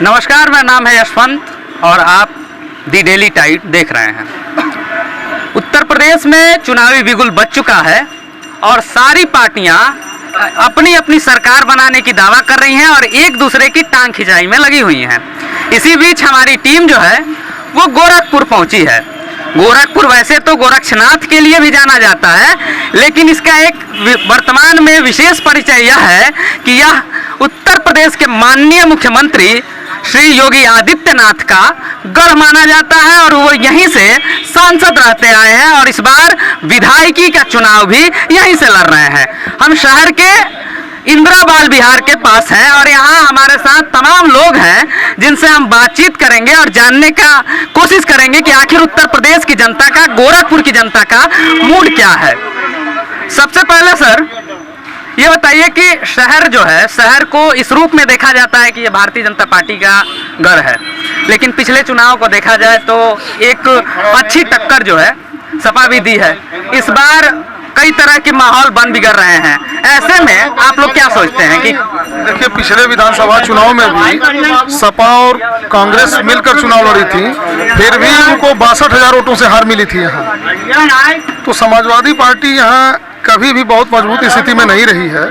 नमस्कार, मेरा नाम है यशवंत और आप दी डेली टाइट देख रहे हैं। उत्तर प्रदेश में चुनावी बिगुल बज चुका है और सारी पार्टियां अपनी अपनी सरकार बनाने की दावा कर रही हैं और एक दूसरे की टांग खिंचाई में लगी हुई हैं। इसी बीच हमारी टीम जो है वो गोरखपुर पहुंची है। गोरखपुर वैसे तो गोरक्षनाथ के लिए भी जाना जाता है, लेकिन इसका एक वर्तमान में विशेष परिचय यह है कि यह उत्तर प्रदेश के माननीय मुख्यमंत्री श्री योगी आदित्यनाथ का गढ़ माना जाता है और वो यहीं से सांसद रहते आए हैं और इस बार विधायकी का चुनाव भी यहीं से लड़ रहे हैं। हम शहर के इंदिरा बाल विहार के पास हैं और यहाँ हमारे साथ तमाम लोग हैं जिनसे हम बातचीत करेंगे और जानने का कोशिश करेंगे कि आखिर उत्तर प्रदेश की जनता का, गोरखपुर की जनता का मूड क्या है। सबसे पहले सर ये बताइए कि शहर जो है, शहर को इस रूप में देखा जाता है कि ये भारतीय जनता पार्टी का गढ़ है, लेकिन पिछले चुनाव को देखा जाए तो एक अच्छी टक्कर जो है सपा भी दी है। इस बार कई तरह के माहौल बन बिगड़ रहे हैं। ऐसे में आप लोग क्या सोचते हैं कि देखिए, पिछले विधानसभा चुनाव में भी सपा और कांग्रेस मिलकर चुनाव लड़ी थी, फिर भी उनको 62,000 वोटों से हार मिली थी यहाँ। तो समाजवादी पार्टी यहाँ कभी भी बहुत मजबूत स्थिति में नहीं रही है।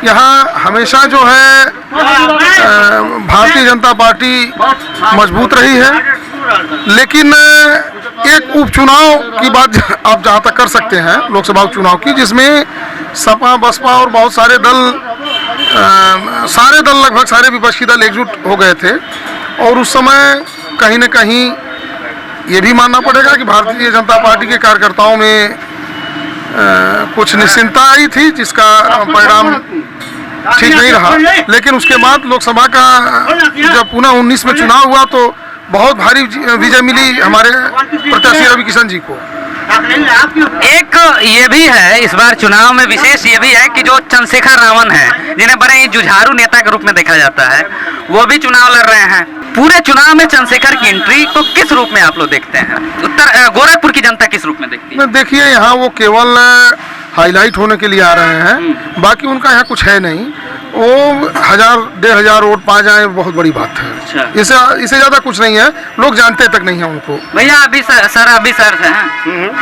यहाँ हमेशा जो है भारतीय जनता पार्टी मजबूत रही है, लेकिन एक उपचुनाव की बात आप जहाँ तक कर सकते हैं लोकसभा उपचुनाव की, जिसमें सपा बसपा और बहुत सारे दल लगभग सारे विपक्षी दल एकजुट हो गए थे और उस समय कहीं न कहीं ये भी मानना पड़ेगा कि भारतीय जनता पार्टी के कार्यकर्ताओं में कुछ निश्चिंतता आई थी, जिसका परिणाम ठीक नहीं रहा। लेकिन उसके बाद लोकसभा का जब पुनः 19 में चुनाव हुआ तो बहुत भारी विजय मिली हमारे प्रत्याशी रवि किशन जी को। एक ये भी है इस बार चुनाव में विशेष ये भी है कि जो चंद्रशेखर रावण है, जिन्हें बड़े ही जुझारू नेता के रूप में देखा जाता है, वो भी चुनाव लड़ रहे हैं। पूरे चुनाव में चंद्रशेखर की एंट्री को किस रूप में आप लोग देखते हैं? गोरखपुर की जनता किस रूप में देखती है? देखिए, यहाँ वो केवल हाईलाइट होने के लिए आ रहे हैं, बाकी उनका यहाँ कुछ है नहीं। वो 1,000-1,500 वोट पा जाए बहुत बड़ी बात है। अच्छा। इससे ज्यादा कुछ नहीं है, लोग जानते तक नहीं है उनको। भैया अभी सर हैं।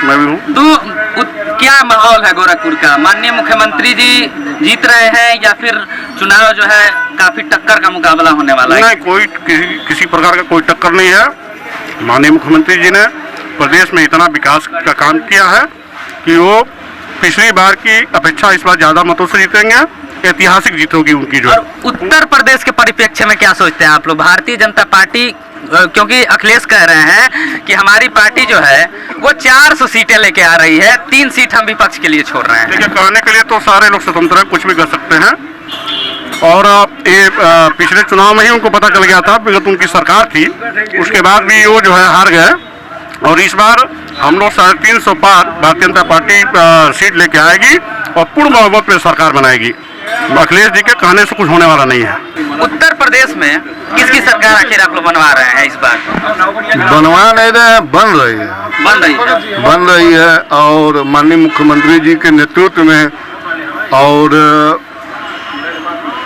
मैं भी हूँ। तो क्या माहौल है गोरखपुर का? माननीय मुख्यमंत्री जी जीत रहे हैं या फिर चुनाव जो है काफी टक्कर का मुकाबला होने वाला है? नहीं, कोई किसी प्रकार का कोई टक्कर नहीं है। माननीय मुख्यमंत्री जी ने प्रदेश में इतना विकास का काम किया है कि वो पिछली बार की अपेक्षा इस बार ज्यादा मतों से जीतेंगे। ऐतिहासिक जीत होगी उनकी जो। उत्तर प्रदेश के परिप्रेक्ष्य में क्या सोचते हैं आप लोग? भारतीय जनता पार्टी, क्योंकि अखिलेश कह रहे हैं कि हमारी पार्टी जो है वो 400 सीटें लेके आ रही है, 3 सीट हम विपक्ष के लिए छोड़ रहे हैं। देखिए, कहने के लिए तो सारे लोग स्वतंत्र हैं, कुछ भी कर सकते हैं। और ये पिछले चुनाव में ही उनको पता चल गया था, विगत उनकी सरकार थी, उसके बाद भी वो जो है हार गए। और इस बार हम लोग 350 पार भारतीय जनता पार्टी सीट लेके आएगी और पूर्ण बहुमत में सरकार बनाएगी। अखिलेश जी के कहने से कुछ होने वाला नहीं है। उत्तर प्रदेश में किसकी सरकार आखिर आप लोग बनवा रहे हैं इस बार? बनवा नहीं रहे, बन रही है और माननीय मुख्यमंत्री जी के नेतृत्व में और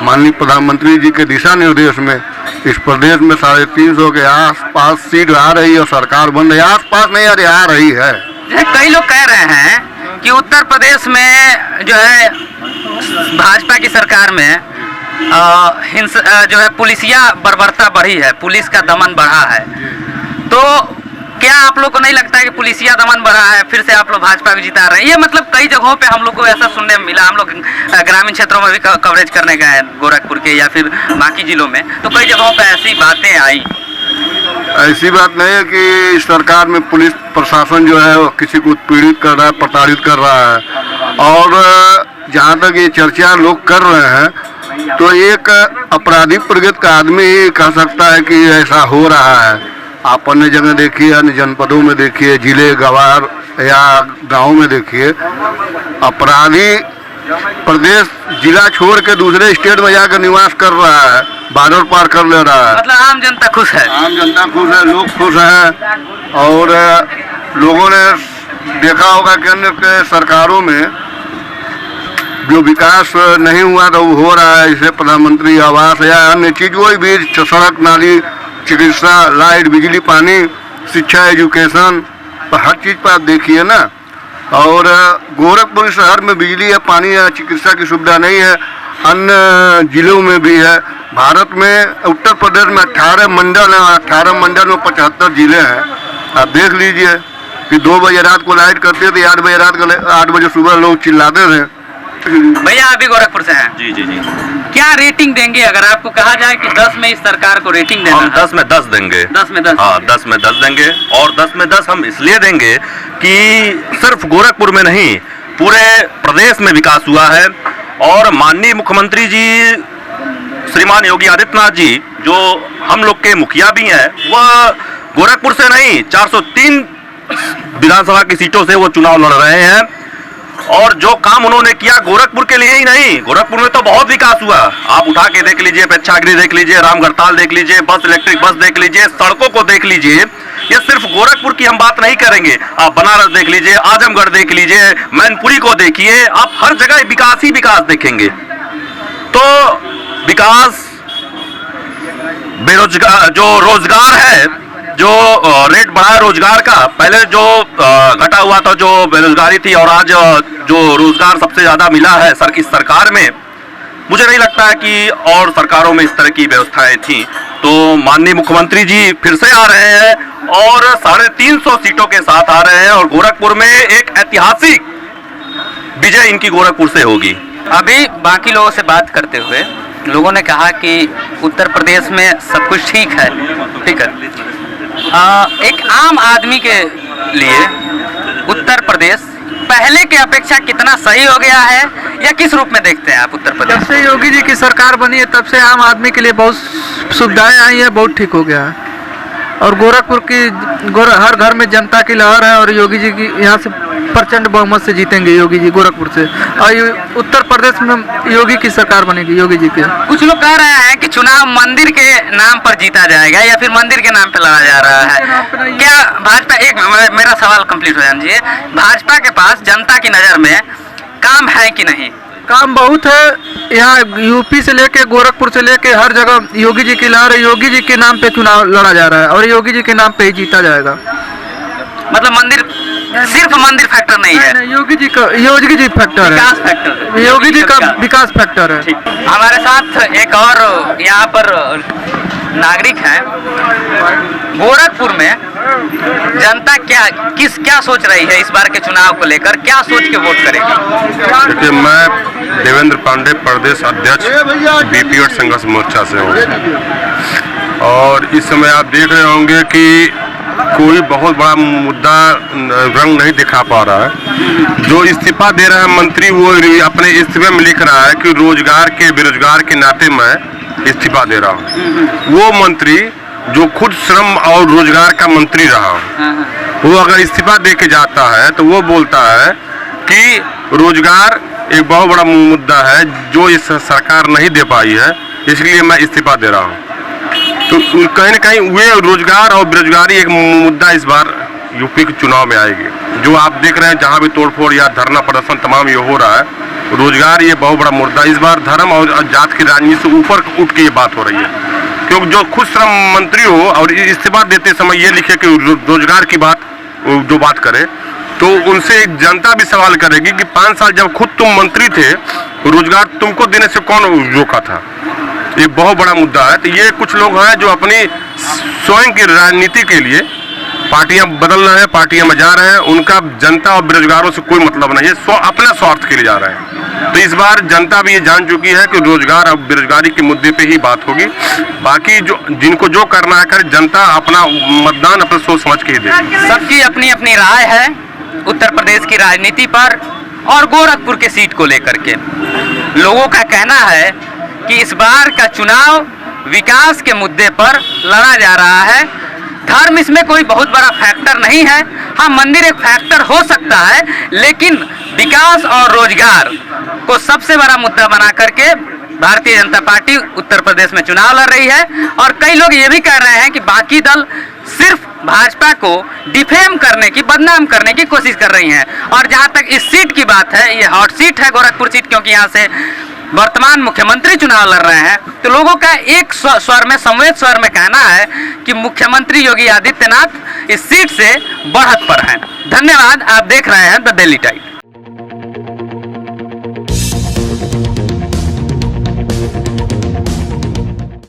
माननीय प्रधानमंत्री जी के दिशा निर्देश में इस प्रदेश में 350 के आसपास सीट आ रही है और सरकार बन रही है। आसपास नहीं, अरे आ रही है। कई लोग कह रहे हैं कि उत्तर प्रदेश में जो है भाजपा की सरकार में जो है पुलिसिया बर्बरता बढ़ी है, पुलिस का दमन बढ़ा है। तो क्या आप लोग को नहीं लगता है कि पुलिसिया दमन बढ़ा है, फिर से आप लोग भाजपा को जिता रहे हैं? ये मतलब कई जगहों पे हम लोग को ऐसा सुनने में मिला। हम लोग ग्रामीण क्षेत्रों में भी कवरेज करने गए हैं, गोरखपुर के या फिर बाकी जिलों में, तो कई जगहों पे ऐसी बातें आई। ऐसी बात नहीं है कि सरकार में पुलिस प्रशासन जो है वो किसी को उत्पीड़ित कर रहा है, प्रताड़ित कर रहा है। और जहाँ तक ये चर्चा लोग कर रहे हैं तो एक अपराधी प्रगति का आदमी ही कह सकता है कि ऐसा हो रहा है। आप अन्य जगह देखिए, अन्य जनपदों में देखिए, जिले गवार या गांव में देखिए, अपराधी प्रदेश जिला छोड़ के दूसरे स्टेट में जाकर निवास कर रहा है, बॉर्डर पार कर ले रहा है। मतलब आम जनता खुश है, आम जनता खुश है, लोग खुश हैं। और लोगों ने देखा होगा कि अन्य के सरकारों में जो विकास नहीं हुआ तो वो हो रहा है, जैसे प्रधानमंत्री आवास या अन्य चीज, कोई भी सड़क नाली, चिकित्सा, लाइट, बिजली, पानी, शिक्षा, एजुकेशन, हर चीज पर आप देखिए ना। और गोरखपुर शहर में बिजली या पानी या चिकित्सा की सुविधा नहीं है, अन्य जिलों में भी है। भारत में उत्तर प्रदेश में 18 मंडल हैं, 18 मंडल में 75 जिले हैं। आप देख लीजिए कि 2 बजे रात को लाइट करते थे, 8 बजे रात को 8 बजे सुबह लोग चिल्लाते थे। भैया अभी गोरखपुर से हैं। जी जी जी, क्या रेटिंग देंगे अगर आपको कहा जाए कि 10 में इस सरकार को रेटिंग देना हम है? 10 में 10 देंगे। 10 में 10? हाँ, 10 में 10 देंगे। और 10 में 10 हम इसलिए देंगे कि सिर्फ गोरखपुर में नहीं, पूरे प्रदेश में विकास हुआ है। और माननीय मुख्यमंत्री जी श्रीमान योगी आदित्यनाथ जी, जो हम लोग के मुखिया भी हैं, वह गोरखपुर से नहीं 403 विधानसभा की सीटों से वो चुनाव लड़ रहे हैं। और जो काम उन्होंने किया गोरखपुर के लिए ही नहीं, गोरखपुर में तो बहुत विकास हुआ। आप उठा के देख लीजिए, पेच्छागिरी देख लीजिए, रामगढ़ताल देख लीजिए, बस इलेक्ट्रिक बस देख लीजिए, सड़कों को देख लीजिए। ये सिर्फ गोरखपुर की हम बात नहीं करेंगे, आप बनारस देख लीजिए, आजमगढ़ देख लीजिए, मैनपुरी को देखिए, आप हर जगह विकास ही विकास देखेंगे। तो विकास, बेरोजगार, जो रोजगार है, जो रेट बढ़ा है रोजगार का, पहले जो घटा हुआ था जो बेरोजगारी थी, और आज जो रोजगार सबसे ज्यादा मिला है इस सरकार में, मुझे नहीं लगता है कि और सरकारों में इस तरह की व्यवस्थाएं थी। तो माननीय मुख्यमंत्री जी फिर से आ रहे हैं और 350 सीटों के साथ आ रहे हैं, और गोरखपुर में एक ऐतिहासिक विजय इनकी गोरखपुर से होगी। अभी बाकी लोगों से बात करते हुए लोगों ने कहा कि उत्तर प्रदेश में सब कुछ ठीक है, ठीक है। एक आम आदमी के लिए उत्तर प्रदेश पहले के अपेक्षा कितना सही हो गया है, या किस रूप में देखते हैं आप उत्तर प्रदेश? जब से योगी जी की सरकार बनी है तब से आम आदमी के लिए बहुत सुविधाएं आई है, बहुत ठीक हो गया है। और गोरखपुर की हर घर में जनता की लहर है, और योगी जी की यहाँ से प्रचंड बहुमत से जीतेंगे योगी जी गोरखपुर से। और उत्तर प्रदेश में योगी की सरकार बनेगी, योगी जी की। कुछ लोग कह रहे हैं कि चुनाव मंदिर के नाम पर जीता जाएगा, या फिर मंदिर के नाम पे लड़ा जा रहा है। क्या भाजपा, एक मेरा सवाल कंप्लीट हो जाना चाहिए, भाजपा के पास जनता की नजर में काम है कि नहीं? काम बहुत है। यहाँ यूपी से लेके गोरखपुर से लेके हर जगह योगी जी की लहर है, योगी जी के नाम पे चुनाव लड़ा जा रहा है, और योगी जी के नाम पे ही जीता जाएगा। मतलब मंदिर, सिर्फ मंदिर फैक्टर नहीं है, नहीं, योगी जी फैक्टर है, विकास फैक्टर है, योगी जी का विकास फैक्टर है। हमारे साथ एक और यहाँ पर नागरिक हैं। गोरखपुर में जनता क्या सोच रही है इस बार के चुनाव को लेकर, क्या सोच के वोट करेगी? देखिए, मैं देवेंद्र पांडे, प्रदेश अध्यक्ष बीपीएड संघर्ष मोर्चा से हूँ। और इस समय आप देख रहे होंगे कि कोई बहुत बड़ा मुद्दा रंग नहीं दिखा पा रहा है। जो इस्तीफा दे रहा है मंत्री, वो अपने इस्तीफे में लिख रहा है कि रोजगार के बेरोजगार के नाते मैं इस्तीफा दे रहा हूँ। वो मंत्री जो खुद श्रम और रोजगार का मंत्री रहा, वो अगर इस्तीफा दे के जाता है तो वो बोलता है कि रोजगार एक बहुत बड़ा मुद्दा है जो इस सरकार नहीं दे पाई है, इसलिए मैं इस्तीफा दे रहा हूँ। तो कहीं न कहीं वे रोजगार और बेरोजगारी एक मुद्दा इस बार यूपी के चुनाव में आएगी। जो आप देख रहे हैं जहाँ भी तोड़फोड़ या धरना प्रदर्शन तमाम ये हो रहा है, रोजगार ये बहुत बड़ा मुद्दा। इस बार धर्म और जात की राजनीति से ऊपर उठ के ये बात हो रही है, क्योंकि जो खुद श्रम मंत्री हो और इस्तीफा देते समय ये लिखे कि रोजगार की बात जो बात करे, तो उनसे जनता भी सवाल करेगी कि 5 साल जब खुद तुम मंत्री थे, रोजगार तुमको देने से कौन रोका था। ये बहुत बड़ा मुद्दा है। तो ये कुछ लोग हैं जो अपनी स्वयं की राजनीति के लिए पार्टियां बदल रहे हैं, पार्टियां में जा रहे हैं, उनका जनता और बेरोजगारों से कोई मतलब नहीं है, अपने स्वार्थ के लिए जा रहे हैं। तो इस बार जनता भी ये जान चुकी है कि रोजगार और बेरोजगारी के मुद्दे पे ही बात होगी। बाकी जो जिनको जो करना है करे, जनता अपना मतदान अपने सोच समझ के ही दे। सबकी अपनी अपनी राय है उत्तर प्रदेश की राजनीति पर और गोरखपुर के सीट को लेकर के। लोगों का कहना है कि इस बार का चुनाव विकास के मुद्दे पर लड़ा जा रहा है। धर्म इसमें कोई बहुत बड़ा फैक्टर नहीं है। हाँ, मंदिर एक फैक्टर हो सकता है, लेकिन विकास और रोजगार को सबसे बड़ा मुद्दा बना करके भारतीय जनता पार्टी उत्तर प्रदेश में चुनाव लड़ रही है। और कई लोग ये भी कह रहे हैं कि बाकी दल सिर्फ भाजपा को डिफेम करने की, बदनाम करने की कोशिश कर रही हैं। और जहां तक इस सीट की बात है, ये हॉट सीट है गोरखपुर सीट, क्योंकि यहाँ से वर्तमान मुख्यमंत्री चुनाव लड़ रहे हैं। तो लोगों का एक स्वर में, समवेत स्वर में कहना है कि मुख्यमंत्री योगी आदित्यनाथ इस सीट से बढ़त पर हैं। धन्यवाद। आप देख रहे हैं द डेली टाइम।